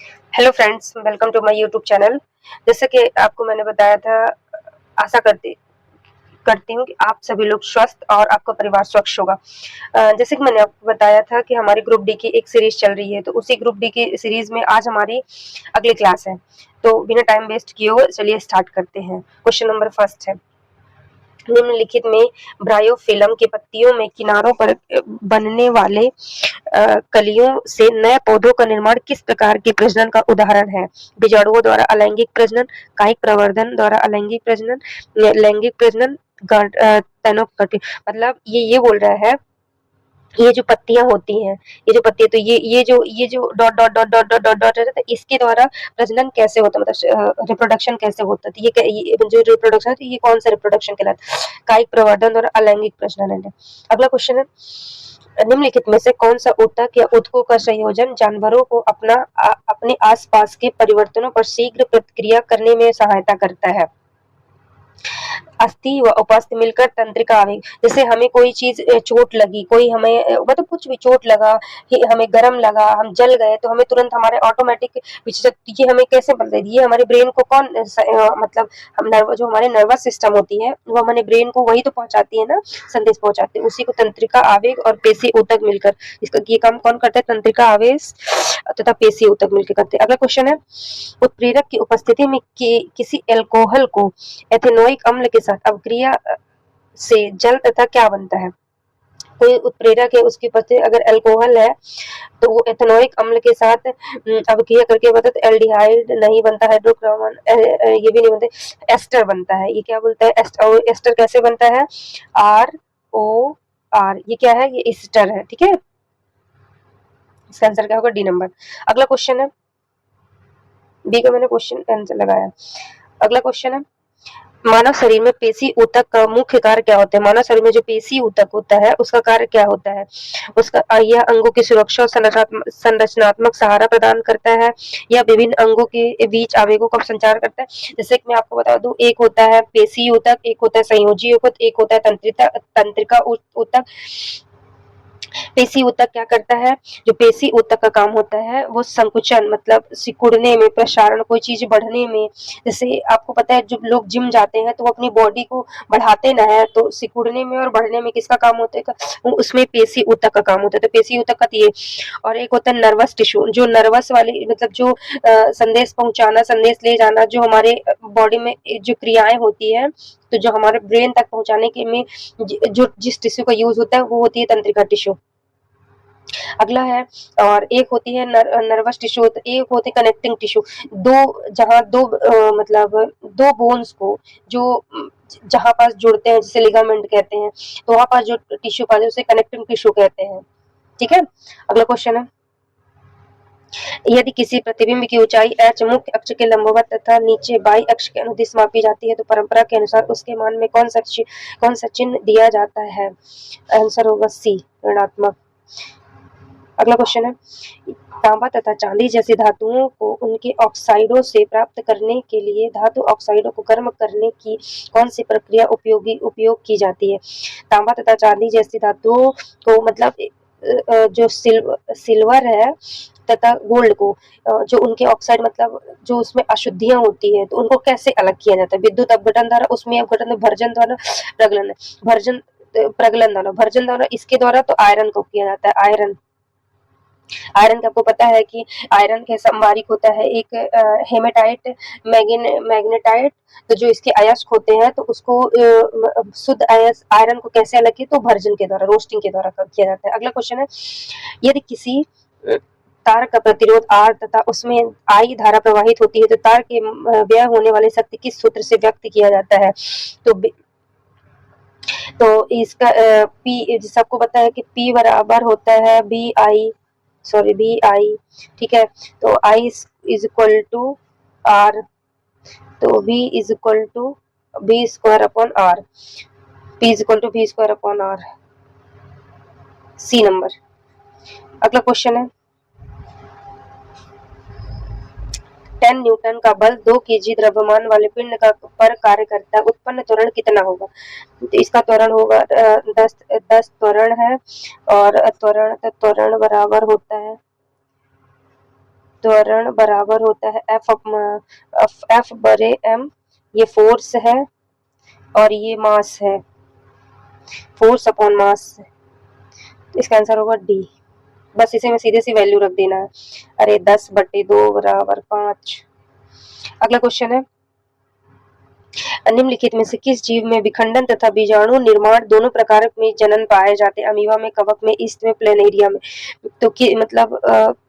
Hello friends, welcome to my YouTube channel. जैसे कि आपको मैंने बताया था, आशा करती करती हूँ कि आप सभी लोग स्वस्थ और आपका परिवार स्वच्छ होगा। जैसे कि मैंने आपको बताया था कि हमारी ग्रुप डी की एक सीरीज चल रही है, तो उसी ग्रुप डी की सीरीज में आज हमारी अगली क्लास है। तो बिना टाइम वेस्ट किए हुए चलिए स्टार्ट करते हैं। क्वेश्चन नंबर फर्स्ट है, निम्नलिखित में ब्रायोफिल्म के पत्तियों में किनारों पर बनने वाले कलियों से नए पौधों का निर्माण किस प्रकार के प्रजनन का उदाहरण है? बीजाणुओं द्वारा अलैंगिक प्रजनन, कायिक प्रवर्धन द्वारा अलैंगिक प्रजनन, लैंगिक प्रजनन, तैनोकटी। मतलब ये बोल रहा है, ये जो पत्तियां होती हैं, ये जो पत्तियां, तो ये जो dot dot dot dot dot dot dot है, तो इसके द्वारा प्रजनन कैसे होता है, मतलब रिप्रोडक्शन कैसे होता है? तो ये जो रिप्रोडक्शन है, ये कौन सा रिप्रोडक्शन कहलाता है? कायिक प्रवर्धन और अलैंगिक प्रजनन है। अगला क्वेश्चन है, निम्नलिखित में से कौन सा ऊतक या ऊतकों का संयोजन जानवरों को अपने आसपास के परिवर्तनों पर शीघ्र प्रतिक्रिया करने में सहायता करता है? अस्थि व उपास्थि मिलकर तंत्रिका आवेग। जैसे हमें कोई चीज चोट लगी, कोई हमें मतलब कुछ भी चोट लगा, हमें गर्म लगा, हम जल गए, तो हमें तुरंत हमारे ऑटोमेटिक ये हमें कैसे पता है? ये हमारे ब्रेन को कौन मतलब हम जो हमारे नर्वस सिस्टम होती है, वो हमारे ब्रेन को वही तो पहुंचाती है ना, संदेश पहुंचाती है। उसी को तंत्रिका आवेग और पेशी ऊतक मिलकर, इसका ये काम कौन करता है? तंत्रिका आवेश तथा पेशी ऊतक मिलकर करते हैं। अगला क्वेश्चन है, उत्प्रेरक की उपस्थिति में किसी एल्कोहल को एथेनोइक अम्ल के साथ अवक्रिया से जल तथा क्या बनता है? कोई उत्प्रेरक है, उसकी उपस्थिति अगर अल्कोहल है, तो वो एथेनोइक अम्ल के साथ अवक्रिया करके बनता है, तो एल्डिहाइड नहीं बनता, हाइड्रोक्रोमन ये भी नहीं बनते, एस्टर बनता है। ये क्या बोलता है? एस्टर कैसे बनता है? ROR, ये क्या है? ये एस्टर है। ठीक है, इसका आंसर क्या होगा? D number. अगला क्वेश्चन है, बी का मैंने क्वेश्चन आंसर लगाया। अगला क्वेश्चन है, मानव शरीर में पेशी ऊतक का मुख्य कार्य क्या होता है? मानव शरीर में जो पेशी ऊतक होता है, उसका कार्य क्या होता है? उसका यह अंगों की सुरक्षा और संरचनात्मक सहारा प्रदान करता है, या विभिन्न अंगों के बीच आवेगों का संचार करता है। जैसे कि मैं आपको बता दूं, एक होता है पेशी ऊतक, एक होता है संयोजी ऊतक, एक होता है तंत्रिका ऊतक। पेशी ऊतक क्या करता है? जो पेशी ऊतक का काम होता है, वो संकुचन, मतलब सिकुड़ने में, प्रसारण, कोई चीज बढ़ने में। जैसे आपको पता है, जब लोग जिम जाते हैं तो वो अपनी बॉडी को बढ़ाते ना है, तो सिकुड़ने में और बढ़ने में किसका काम होता है? उसमें पेशी ऊतक का काम होता है। तो पेशी ऊतक का ये। और एक होता है नर्वस टिश्यू, जो नर्वस वाली, मतलब जो संदेश पहुंचाना, संदेश ले जाना, जो हमारे बॉडी में जो क्रियाएं होती है, तो जो हमारे ब्रेन तक पहुंचाने के में जो जिस टिश्यू का यूज होता है, वो होती है तंत्रिका टिश्यू। अगला है, और एक होती है नर्वस टिश्यू, एक होती है कनेक्टिंग टिश्यू। जहाँ दो मतलब दो बोन्स को जो जहाँ पास जुड़ते हैं, जिसे लिगामेंट कहते हैं, तो वहाँ पास जो टिश्यू पास है, उसे कनेक्टिंग टिश्यू कहते हैं। ठीक है, अगला क्वेश्चन है, यदि किसी प्रतिबिंब की ऊंचाई h मुख्य अक्ष के लंबवत तथा नीचे बाई अक्ष के अनुदिश मापी जाती है, तो परंपरा के अनुसार उसके मान में कौन सा चिन्ह दिया जाता है? आंसर होगा सी, ऋणात्मक। अगला क्वेश्चन है, तांबा तथा चांदी जैसी धातुओं को उनके ऑक्साइडों से प्राप्त करने के लिए धातु ऑक्साइडों को गर्म करने की कौन सी प्रक्रिया उपयोग की जाती है? तांबा तथा चांदी जैसी धातुओं को, मतलब जो सिल्वर है तथा गोल्ड को, जो उनके ऑक्साइड, मतलब जो उसमें अशुद्धियां होती है, तो उनको कैसे अलग किया जाता है? विद्युत अपघटन द्वारा, उसमें अपघटन, भर्जन द्वारा, प्रगलन भर्जन प्रगलन द्वारा, इसके द्वारा तो आयरन को किया जाता है। आयरन का आपको पता है कि आयरन के संवारिक होता है एक हेमेटाइट, मैग्नेटाइट। तो जो इसके अयस्क होते हैं, तो उसको शुद्ध आयरन को कैसे अलग किया? तो भर्जन के द्वारा, रोस्टिंग के द्वारा किया जाता है। अगला क्वेश्चन है, यदि किसी तार का प्रतिरोध R तथा उसमें I धारा प्रवाहित होती है, तो तार के व्यय होने वाली शक्ति किस सूत्र से व्यक्त किया जाता है? तो इसका P, सबको पता है कि P बराबर होता है बी ठीक है। तो I is equal to R, तो V is equal to B square upon R, P is equal to B square upon R, C number. अगला क्वेश्चन है, 10 न्यूटन का बल 2 केजी द्रव्यमान वाले पिंड का पर कार्य करता है, उत्पन्न त्वरण कितना होगा? तो इसका त्वरण होगा 10 त्वरण है, और त्वरण बराबर होता है, त्वरण बराबर होता है एफ बरे एम, ये फोर्स है और ये मास है, फोर्स अपॉन मास। इसका आंसर होगा डी। बस इसे में सीधे सी वैल्यू रख देना है। अरे 10/2 बराबर 5। अगला क्वेश्चन है, निम्नलिखित में से किस जीव में विखंडन तथा बीजाणु निर्माण दोनों प्रकार में जनन पाए जाते हैं? अमीबा में, कवक में, ईस्ट में, प्लेनेरिया में। तो कि मतलब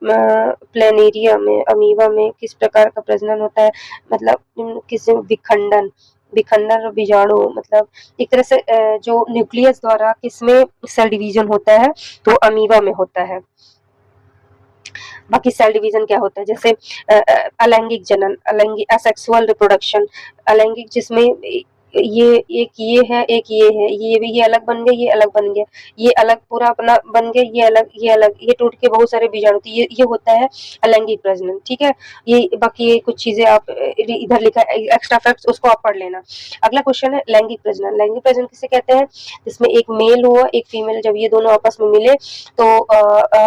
प्लेनेरिया में, अमीबा में किस प्रकार का प्रजनन होता है? मतलब किस विखंडन, विखंडन और बीजाणु मतलब एक तरह से जो न्यूक्लियस द्वारा किसमें सेल डिवीजन होता है, तो अमीबा में होता है। बाकी सेल डिवीजन क्या होता है, जैसे अलैंगिक जनन, अलैंगिक असेक्सुअल रिप्रोडक्शन, अलैंगिक जिसमें ये एक ये है, एक ये है, ये अलग बन गए, ये अलग बन गया, ये अलग पूरा अपना बन गए, ये अलग, ये अलग, ये टूट के बहुत सारे बीजाणु, ये होता है अलैंगिक प्रजनन। ठीक है, ये बाकी ये कुछ चीजें आप इधर लिखा एक्स्ट्रा फैक्ट्स, उसको आप पढ़ लेना। अगला क्वेश्चन है लैंगिक प्रजनन। लैंगिक प्रजनन किसे कहते हैं? जिसमें एक मेल हुआ, एक फीमेल, जब ये दोनों आपस में मिले तो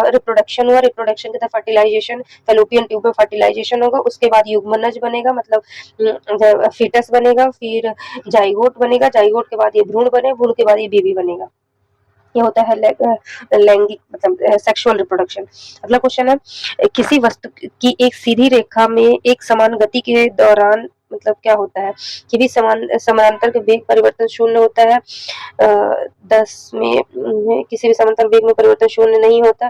रिप्रोडक्शन हुआ, रिप्रोडक्शन के तहत फर्टिलाइजेशन, फैलोपियन ट्यूब में फर्टिलाइजेशन होगा, उसके बाद युग्मनज बनेगा, मतलब फीटस बनेगा, फिर जाइगोट बनेगा, जाइगोट के बाद ये भ्रूण बने, भ्रूण के बाद ये बेबी बनेगा। ये होता है लैंगिक मतलब सेक्सुअल रिप्रोडक्शन। अगला क्वेश्चन है, किसी वस्तु की एक सीधी रेखा में एक समान गति के दौरान मतलब क्या होता है? कि भी समानांतर के वेग परिवर्तन शून्य होता है। 10 में किसी भी समांतर वेग में परिवर्तन शून्य नहीं होता,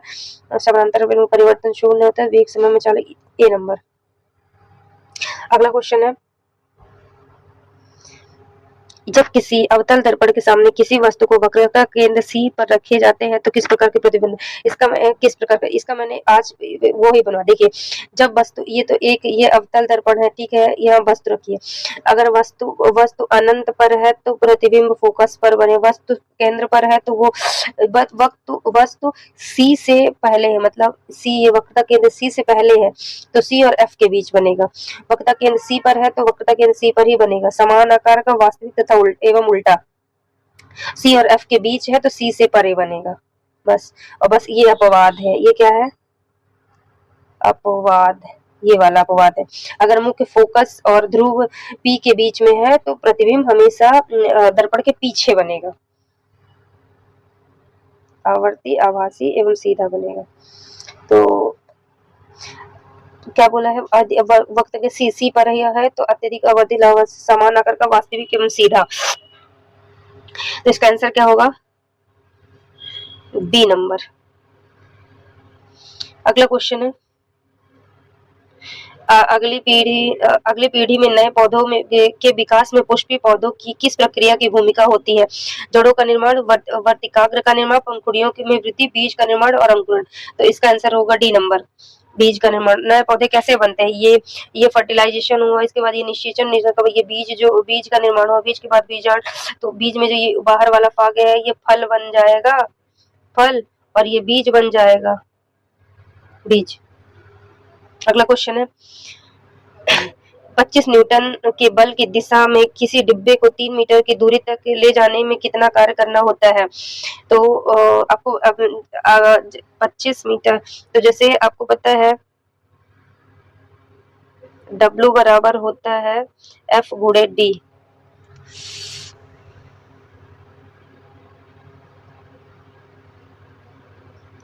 समानांतर वेग में परिवर्तन शून्य होता है, वेग समय में चले। ए नंबर। अगला क्वेश्चन है, जब किसी अवतल दर्पण के सामने किसी वस्तु को वक्रता केंद्र सी पर रखे जाते हैं तो किस प्रकार के प्रतिबिंब, किस प्रकार का, इसका मैंने आज वो ही बनवा। देखिए, जब वस्तु, ये तो एक ये अवतल दर्पण है, ठीक है, यहाँ वस्तु रखिए, अगर वस्तु वस्तु अनंत पर है तो प्रतिबिंब फोकस पर बने, वस्तु केंद्र पर है तो वो वस्तु सी से पहले है, मतलब सी, ये वक्रता केंद्र सी से पहले है तो सी और एफ के बीच बनेगा, वक्रता केंद्र सी पर है तो वक्रता केंद्र सी पर ही बनेगा, समान आकार का वास्तविक तथा एवं उल्टा, सी और एफ के बीच है तो सी से परे बनेगा। बस, और बस ये अपवाद है, ये क्या है? अपवाद, ये वाला अपवाद है। अगर मुख्य फोकस और ध्रुव पी के बीच में है तो प्रतिबिंब हमेशा दर्पण के पीछे बनेगा, आवर्ती, आभासी एवं सीधा बनेगा। तो क्या बोला है, वक्त के सी पर है तो अत्यधिक अवधि समान आकार का वास्तविक एवं सीधा, तो इसका आंसर क्या होगा? B number. अगला क्वेश्चन है, अगली पीढ़ी में नए पौधों में के विकास में पुष्पीय पौधों की किस प्रक्रिया की भूमिका होती है? जड़ों का निर्माण, वर्तिकाग्र का निर्माण, पंखुड़ियों में वृद्धि, बीज का निर्माण और अंकुरण। तो इसका आंसर होगा डी नंबर, बीज का निर्माण। नए पौधे कैसे बनते हैं? ये फर्टिलाइजेशन हुआ, इसके बाद ये निषेचन, ये बीज का निर्माण हुआ, बीज के बाद बीजाण, तो बीज में जो ये बाहर वाला भाग है ये फल बन जाएगा, फल, और ये बीज बन जाएगा, बीज। अगला क्वेश्चन है, 25 न्यूटन के बल की दिशा में किसी डिब्बे को 3 मीटर की दूरी तक ले जाने में कितना कार्य करना होता है? तो आपको 25 मीटर, तो जैसे आपको पता है W बराबर होता है F गुणे D।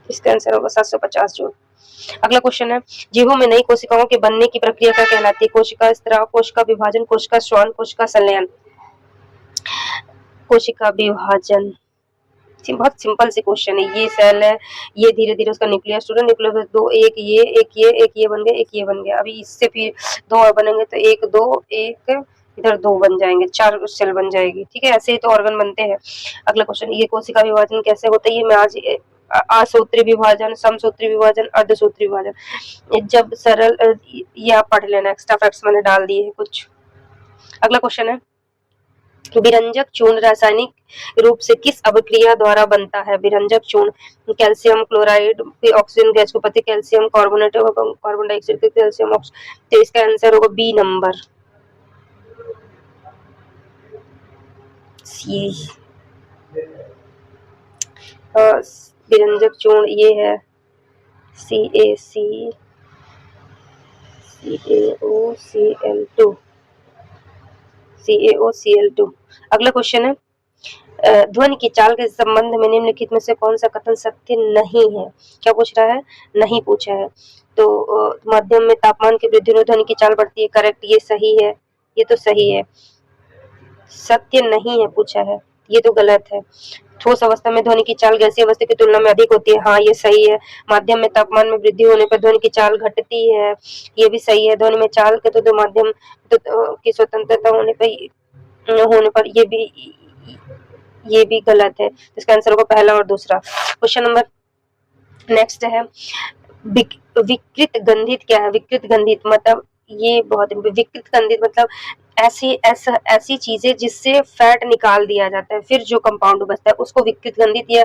इसका आंसर होगा 750 जूल। अगला क्वेश्चन है, जीवों में नई कोशिकाओं के बनने की प्रक्रिया क्या कहलाती है? कोशिका स्त्राव, कोशिका विभाजन, कोशिका श्वसन, कोशिका संलयन। कोशिका विभाजन, बहुत सिंपल सी क्वेश्चन है। ये सेल है, ये धीरे धीरे उसका न्यूक्लियस टूटा, न्यूक्लियस दो, एक ये बन गया, एक ये बन गया, अभी इससे फिर दो और बनेंगे तो एक दो, एक इधर दो बन जाएंगे, 4 सेल बन जाएगी। ठीक है, ऐसे ही तो ऑर्गन बनते हैं। अगला क्वेश्चन, ये कोशिका विभाजन कैसे होता है? ये मैं आज असूत्री विभाजन, समसूत्री विभाजन, अर्धसूत्री विभाजन, जब सरल, ये आप पढ़ लेना, एक्स्ट्रा फैक्ट्स मैंने डाल दिए हैं कुछ। अगला क्वेश्चन है, विरंजक चूर्ण रासायनिक रूप से किस अभिक्रिया द्वारा बनता है? विरंजक चूर्ण, कैल्शियम क्लोराइड, ऑक्सीजन गैस को पति, calcium carbonate, carbon dioxide, calcium oxide. तो इसका आंसर होगा बी नंबर, सी। विरंजक चूर्ण ये है CaC, CaOCl2, CaOCl2। अगला क्वेश्चन है ध्वनि की चाल के संबंध में निम्नलिखित में से कौन सा कथन सत्य नहीं है? क्या पूछ रहा है? नहीं पूछा है। तो माध्यम में तापमान की वृद्धि में ध्वनि की चाल बढ़ती है, करेक्ट, ये सही है, ये तो सही है। सत्य नहीं है पूछा है, ये तो गलत है। ठोस अवस्था में ध्वनि की चाल गैसीय अवस्था की तुलना में अधिक होती है, हाँ ये सही है। माध्यम में तापमान में वृद्धि होने पर ध्वनि की चाल घटती है, ये भी सही है। ध्वनि में चाल के तो माध्यम की स्वतंत्रता होने पर ये भी गलत है। इसका आंसर होगा पहला और दूसरा। क्वेश्चन नंबर नेक्स्ट है विकृत गंधित क्या है? विकृत गंधित मतलब ये बहुत विकृत गंधित मतलब ऐसी चीजें जिससे फैट निकाल दिया जाता है, फिर जो कंपाउंड बचता है उसको विकृत गंधित या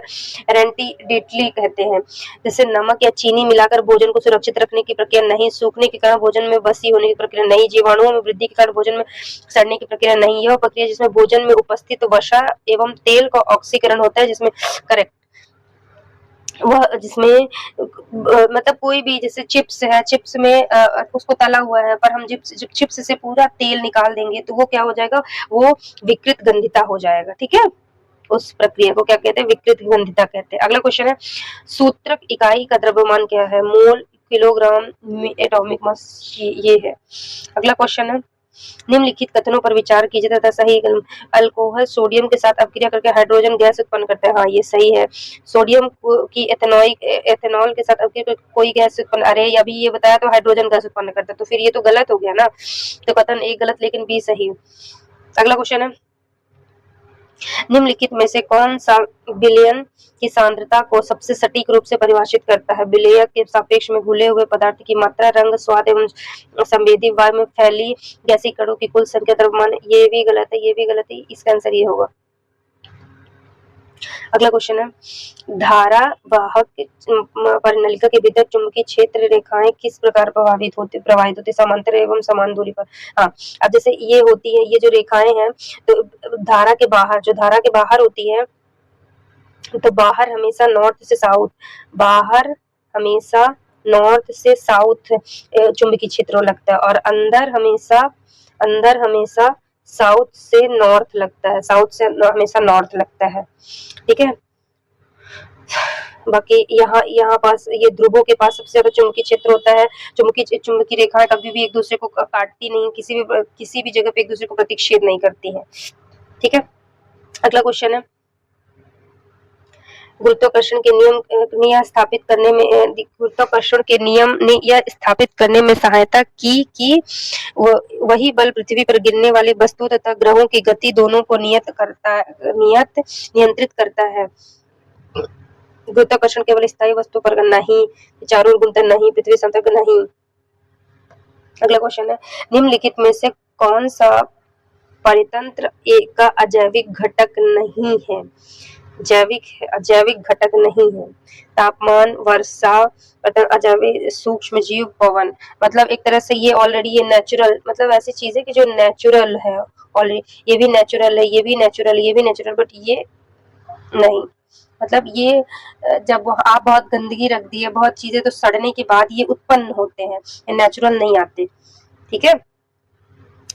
रेंटिडेटली कहते हैं। जैसे नमक या चीनी मिलाकर भोजन को सुरक्षित रखने की प्रक्रिया नहीं, सूखने के कारण भोजन में बसी होने की प्रक्रिया नहीं, जीवाणुओं में वृद्धि के कारण भोजन में सड़ने की प्रक्रिया नहीं, यह प्रक्रिया जिसमें भोजन में उपस्थित वसा एवं तेल का ऑक्सीकरण होता है, जिसमें करेक्ट वह जिसमें मतलब कोई भी जैसे चिप्स है, चिप्स में उसको तला हुआ है पर हम चिप्स से पूरा तेल निकाल देंगे तो वो क्या हो जाएगा? वो विकृत गंधिता हो जाएगा। ठीक है, उस प्रक्रिया को क्या कहते हैं? विकृत गंधिता कहते हैं। अगला क्वेश्चन है सूत्रक इकाई का द्रव्यमान क्या है? मोल, किलोग्राम, एटॉमिक मास, ये है। अगला क्वेश्चन है निम्नलिखित कथनों पर विचार कीजिए तथा सही अल्कोहल सोडियम के साथ अपक्रिया करके हाइड्रोजन गैस उत्पन्न करते हैं, हाँ ये सही है। सोडियम की एथेनॉल के साथ अपक्रिया कोई गैस उत्पन्न, अरे अभी ये बताया तो हाइड्रोजन गैस उत्पन्न करता है, तो फिर ये तो गलत हो गया ना। तो कथन एक गलत लेकिन बी सही। अगला क्वेश्चन है निम्नलिखित में से कौन सा विलयन की सांद्रता को सबसे सटीक रूप से परिभाषित करता है? विलयक के सापेक्ष में घुले हुए पदार्थ की मात्रा, रंग, स्वाद एवं संवेदी वायु में फैली गैसीय कणों की कुल संख्या, द्रव्यमान, ये भी गलत है, ये भी गलत है, इसका आंसर ये होगा। अगला क्वेश्चन है धारा वाहक परिनलिका के भीतर चुंबकीय क्षेत्र रेखाएं किस प्रकार प्रवाहित होती समांतर एवं समान दूरी पर। हाँ, अब जैसे ये होती है, ये जो रेखाएं हैं तो धारा के बाहर होती है, तो बाहर हमेशा नॉर्थ से साउथ, बाहर हमेशा नॉर्थ से साउथ चुंबकीय क्षेत्र लगता है और अंदर हमेशा साउथ से नॉर्थ लगता है, साउथ से हमेशा नॉर्थ लगता है। ठीक है, बाकी यहाँ पास ये ध्रुवों के पास सबसे ज्यादा चुंबकीय क्षेत्र होता है। चुंबकीय रेखाएं कभी भी एक दूसरे को काटती नहीं, किसी भी जगह पे एक दूसरे को प्रतिच्छेद नहीं करती है। ठीक है, अगला क्वेश्चन है गुरुत्वाकर्षण के नियम स्थापित करने में गुरुत्वाकर्षण के नियम ने यह स्थापित करने में सहायता की कि वही बल पृथ्वी पर गिरने वाले वस्तु तथा ग्रहों की गति दोनों को नियंत्रित करता है। गुरुत्वाकर्षण केवल स्थायी वस्तु पर नहीं, चारों ओर घूमता नहीं, पृथ्वी समतल नहीं। अगला क्वेश्चन है निम्नलिखित में से कौन सा परितंत्र का अजैविक घटक नहीं है? अजैविक घटक नहीं है। तापमान, वर्षा, अजैविक सूक्ष्म जीव, पवन, मतलब एक तरह से ये ऑलरेडी ये नेचुरल, मतलब ऐसी चीज है कि जो नेचुरल है ऑलरेडी, ये भी नेचुरल है, ये भी नेचुरल, ये भी नेचुरल, बट ये नहीं। मतलब ये जब आप बहुत गंदगी रख दी है, बहुत चीजें, तो सड़ने के बाद ये उत्पन्न होते हैं, ये नेचुरल नहीं आते। ठीक है,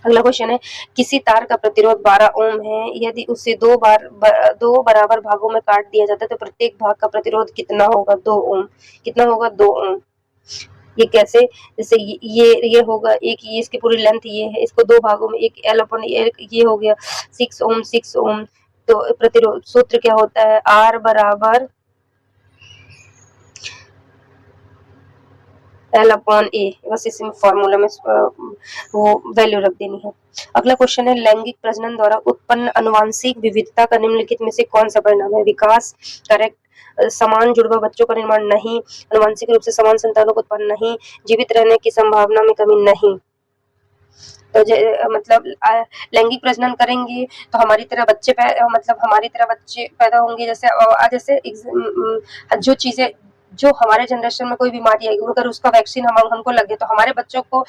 अगला क्वेश्चन है किसी तार का प्रतिरोध 12 ओम है, यदि उसे दो बराबर भागों में काट दिया जाता है तो प्रत्येक भाग का प्रतिरोध कितना होगा? 2 ओम। कितना होगा? 2 ओम। ये कैसे? जैसे ये होगा एक, ये इसकी पूरी लेंथ ये है, इसको दो भागों में, एक एल अपन ये हो गया 6 ओम 6 ओम। तो प्रतिरोध सूत्र क्या होता है? आर बराबर एल अपॉन ए, बस इसी फॉर्मूला में वो वैल्यू रख देनी है। अगला क्वेश्चन है लैंगिक प्रजनन द्वारा उत्पन्न अनुवांशिक विविधता का निम्नलिखित में से कौन सा परिणाम है? विकास, करेक्ट। समान जुड़वा बच्चों का निर्माण नहीं, अनुवांशिक रूप से समान संतानों को उत्पन्न नहीं, जीवित रहने की संभावना में कमी नहीं। तो मतलब लैंगिक प्रजनन करेंगे तो हमारी तरह बच्चे पैदा होंगे। जैसे जो चीजें, जो हमारे जनरेशन में कोई बीमारी आएगी, अगर उसका वैक्सीन हमको लगे तो हमारे बच्चों को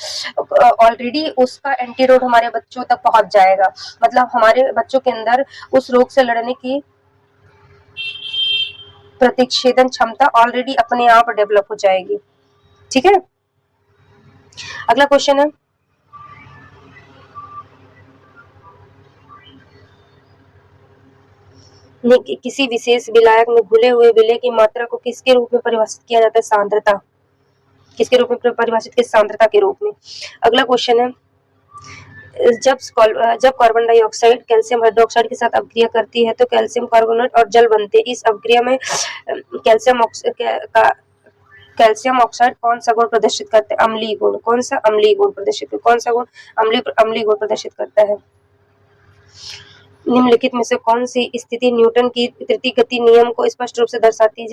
ऑलरेडी उसका एंटीडोट हमारे बच्चों तक पहुंच जाएगा, मतलब हमारे बच्चों के अंदर उस रोग से लड़ने की प्रतिच्छेदन क्षमता ऑलरेडी अपने आप डेवलप हो जाएगी। ठीक है, अगला क्वेश्चन है, किसी विशेष विलायक में घुले हुए विलय की मात्रा को किसके रूप में परिभाषित किया जाता है? सांद्रता। किसके रूप में परिभाषित किया? सांद्रता के रूप में। अगला क्वेश्चन है, जब कार्बन डाइऑक्साइड कैल्शियम हाइड्रोक्साइड के साथ अभिक्रिया करती है तो कैल्शियम कार्बोनेट और जल बनते हैं। इस अभिक्रिया में कैल्शियम ऑक्साइड कौन सा गुण प्रदर्शित करते हैं? अम्लीय गुण। कौन सा? अम्लीय गुण प्रदर्शित। कौन सा गुण? अम्लीय गुण प्रदर्शित करता है। निम्नलिखित में से कौन सी स्थिति न्यूटन की तृतीय गति नियम को स्पष्ट रूप से दर्शाती है?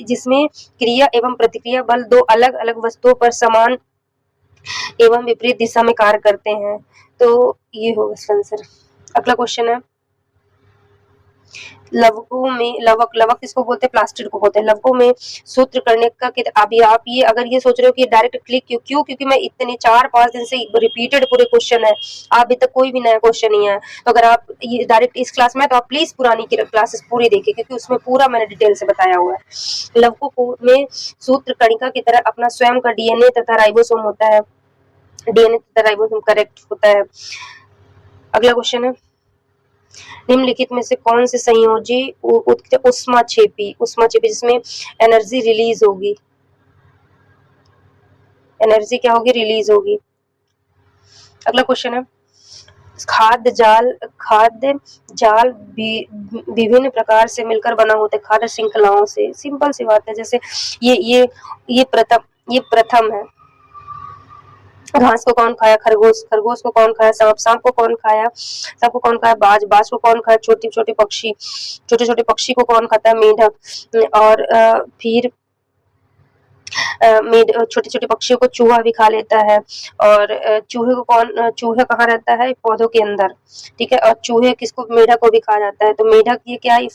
जिसमें क्रिया एवं प्रतिक्रिया बल दो अलग अलग वस्तुओं पर समान एवं विपरीत दिशा में कार्य करते हैं। तो ये होगा इसका आंसर। अगला क्वेश्चन है, लवकों में लवक किसको बोलते हैं? प्लास्टिड को बोलते हैं। लवकों में सूत्र करने का आप ये अगर ये सोच रहे हो कि डायरेक्ट क्लिक क्यों, क्योंकि मैं इतने 4-5 दिन से रिपीटेड पूरे क्वेश्चन है, अभी तक कोई भी नया क्वेश्चन नहीं है। तो अगर आप ये डायरेक्ट इस क्लास में तो आप प्लीज पुरानी की क्लासेस पूरी देखिए, क्योंकि उसमें पूरा मैंने डिटेल से बताया हुआ है। लवकों में सूत्र कणिका की तरह अपना स्वयं का डीएनए तथा राइबोसोम होता है। डीएनए तथा राइबोसोम करेक्ट होता है। अगला क्वेश्चन है, निम्नलिखित में से कौन से संयोजी उष्माक्षेपी जिसमें एनर्जी रिलीज होगी? एनर्जी क्या होगी? रिलीज होगी। अगला क्वेश्चन है, खाद्य जाल विभिन्न प्रकार से मिलकर बना होता है खाद्य श्रृंखलाओं से। सिंपल सी बात है, जैसे ये प्रथम है। घास को कौन खाया? खरगोश को कौन खाया? सांप को कौन खाया? बाज को कौन खाया? छोटे छोटे पक्षी को कौन खाता है? मेढक। और फिर छोटे छोटे पक्षियों को चूहा भी खा लेता है। और चूहे कहाँ रहता है? पौधों के अंदर, ठीक है। और चूहे किसको? मेढक को भी खा जाता है। तो मेढक ये क्या है? ये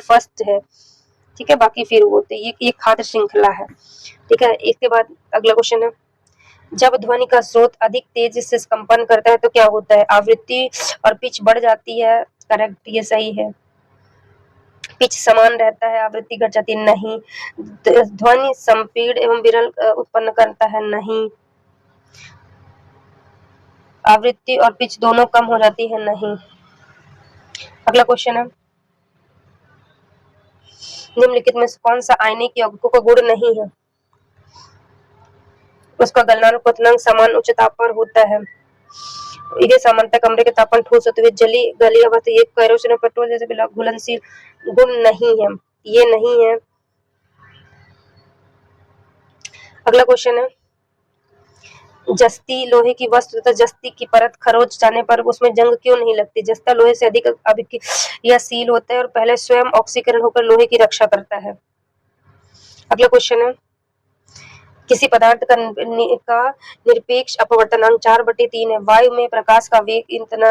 फर्स्ट है, ठीक है। बाकी फिर होते ये खाद्य श्रृंखला है, ठीक है। इसके बाद अगला क्वेश्चन है, जब ध्वनि का स्रोत अधिक तेजी से कंपन करता है तो क्या होता है? आवृत्ति और पिच बढ़ जाती है। करेक्ट, ये सही है। पिच समान रहता है, आवृत्ति घट जाती है। नहीं। ध्वनि संपीड़ एवं विरल उत्पन्न करता है। नहीं। आवृत्ति और पिच दोनों कम हो जाती है। नहीं। अगला क्वेश्चन है, निम्नलिखित में से कौन सा आयनिक यौगिकों का गुण नहीं है? उसका गलनांक क्वथनांक समान उच्च ताप पर होता है। ये सामान्यतः कमरे के तापमान ठोस होते हुए गली अवस्था ये केरोसिन और पेट्रोल जैसे घुलनशील गुण नहीं है। ये नहीं है। अगला क्वेश्चन है, जस्ती लोहे की वस्तु तथा जस्ती की परत खरोच जाने पर उसमें जंग क्यों नहीं लगती? जस्ता लोहे से अधिक अभिक्रियाशील होता है और पहले स्वयं ऑक्सीकरण होकर लोहे की रक्षा करता है। अगला क्वेश्चन है, किसी पदार्थ का निरपेक्ष अपवर्तनांक 4/3 है। वायु में प्रकाश का वेग इतना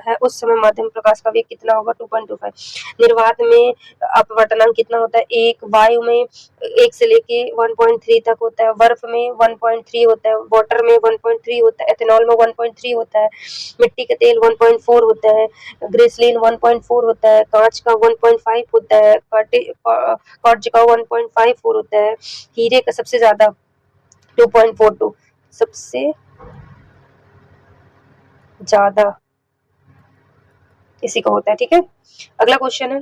है, उस समय माध्यम प्रकाश का वेग कितना होगा? 2.25। निर्वात में अपवर्तनांक कितना होता है? 1। वायु में 1 से लेके 1.3 तक होता है। बर्फ में 1.3 होता है। वाटर में 1.3 होता है। एथेनॉल में 1.3 होता है। मिट्टी का तेल 1.4 होता है। ग्रेसलीन 1.4 होता है। कांच का 1.5 होता है। क्वार्ट्ज का 1.54 होता है। हीरे का सबसे ज्यादा 2.42 सबसे ज्यादा इसी का होता है, ठीक है। अगला क्वेश्चन है,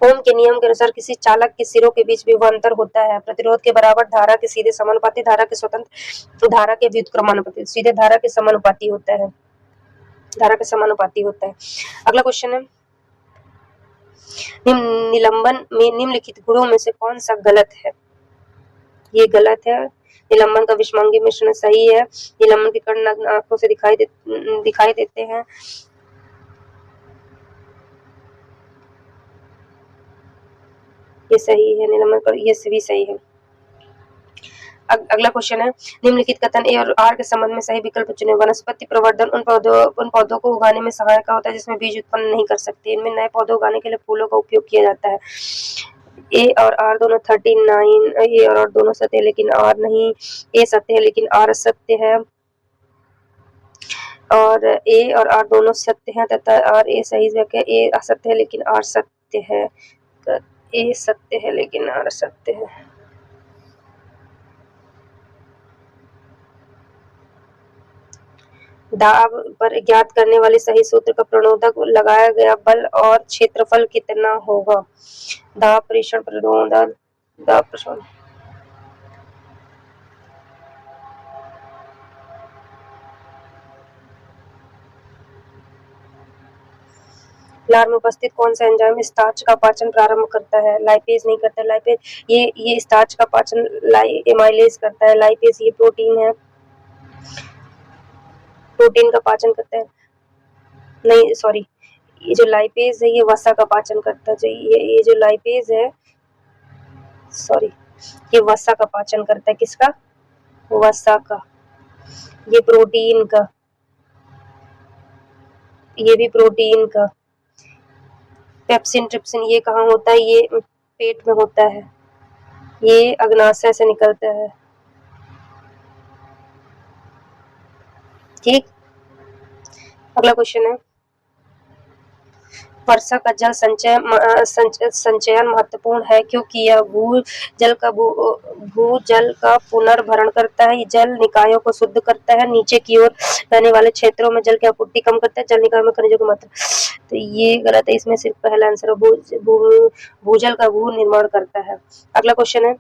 ओम के नियम के अनुसार किसी चालक के सिरों के बीच विभवांतर होता है प्रतिरोध के बराबर, धारा के सीधे समानुपाती, धारा के स्वतंत्र, धारा के व्युत्क्रमानुपाती। सीधे धारा के समानुपाती होता है। धारा के समानुपाती होता है। अगला क्वेश्चन है, निलंबन में निम्नलिखित गुणों में से कौन सा गलत है? ये गलत है। निलंबन का विषमांगी मिश्रण सही है। निलंबन के कण आंखों से दिखाई देते हैं। ये सही है। निलंबन का ये भी सही है। अगला क्वेश्चन है, निम्नलिखित कथन ए और आर के संबंध में सही विकल्प चुने। वनस्पति प्रवर्धन उन पौधों को उगाने में सहायक होता है जिसमें बीज उत्पन्न नहीं कर सकते। इनमें नए पौधे उगाने के लिए फूलों का उपयोग किया जाता है। ए और आर दोनों 39। ए और आर दोनों सत्य है लेकिन आर नहीं। ए सत्य है लेकिन आर असत्य है। और ए और आर दोनों सत्य हैं तथा आर ए सही जगह। ए असत्य है लेकिन आर सत्य है। ए सत्य है लेकिन आर असत्य है। दाब पर ज्ञात करने वाले सही सूत्र का प्रणोदक लगाया गया बल और क्षेत्रफल कितना होगा। दाब परीक्षण प्रणोदक दाब परीक्षण लार में उपस्थित कौन सा एंजाइम स्टार्च का पाचन प्रारंभ करता है। लाइपेज नहीं करता। लाइपेज ये स्टार्च का पाचन एमाइलेज करता है। लाइपेज ये प्रोटीन है, प्रोटीन का पाचन करता है। नहीं सॉरी, ये जो लाइपेज है ये वसा का पाचन करता है। जो ये जो लाइपेज है सॉरी, ये वसा का पाचन करता है। किसका? वसा का। ये प्रोटीन का, ये भी प्रोटीन का। पेप्सिन ट्रिप्सिन ये कहाँ होता है? ये पेट में होता है, ये अग्नाशय से निकलता है। ठीक, अगला क्वेश्चन है वर्षा का जल संचयन महत्वपूर्ण है क्योंकि यह भूजल का पुनर्भरण करता है। जल निकायों को शुद्ध करता है। नीचे की ओर बहने वाले क्षेत्रों में जल की आपूर्ति कम करता है। जल निकायों में खनिजों की मात्रा, तो ये गलत है। इसमें सिर्फ पहला आंसर भूजल का भू निर्माण करता है। अगला क्वेश्चन है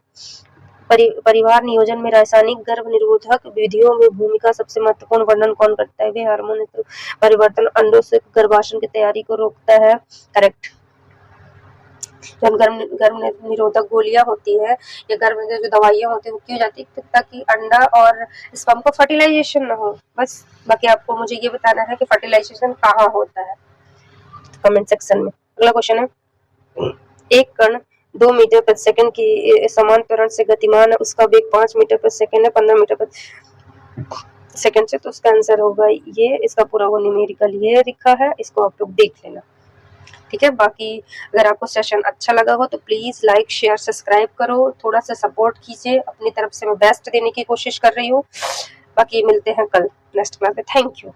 परिवार नियोजन में रासायनिक गर्भ निरोधक विधियों में भूमिका सबसे महत्वपूर्ण वर्णन कौन करता है। वे हार्मोन परिवर्तन अंडों से गर्भाशय की तैयारी को रोकता है। करेक्ट। जब गर्भ निरोधक गोलियां होती है या गर्भ निरोधक जो दवाइयां होती है वो क्यों जाती है? ताकि अंडा और स्पर्म को फर्टिलाइजेशन ना हो, बस। बाकी आपको मुझे ये बताना है कि फर्टिलाइजेशन कहाँ होता है, कमेंट सेक्शन में। अगला क्वेश्चन है एक कण 2 मीटर प्रति सेकंड की समान त्वरण से गतिमान है, उसका वेग 5 मीटर प्रति सेकंड है, 15 मीटर प्रति सेकंड से, तो उसका आंसर होगा ये। इसका पूरा वो न्यूमेरिकल ये लिखा है, इसको आप लोग देख लेना। ठीक है, बाकी अगर आपको सेशन अच्छा लगा हो तो प्लीज लाइक शेयर सब्सक्राइब करो, थोड़ा सा सपोर्ट कीजिए। अपनी तरफ से मैं बेस्ट देने की कोशिश कर रही हूँ। बाकी मिलते हैं कल नेक्स्ट क्लास में। Thank you.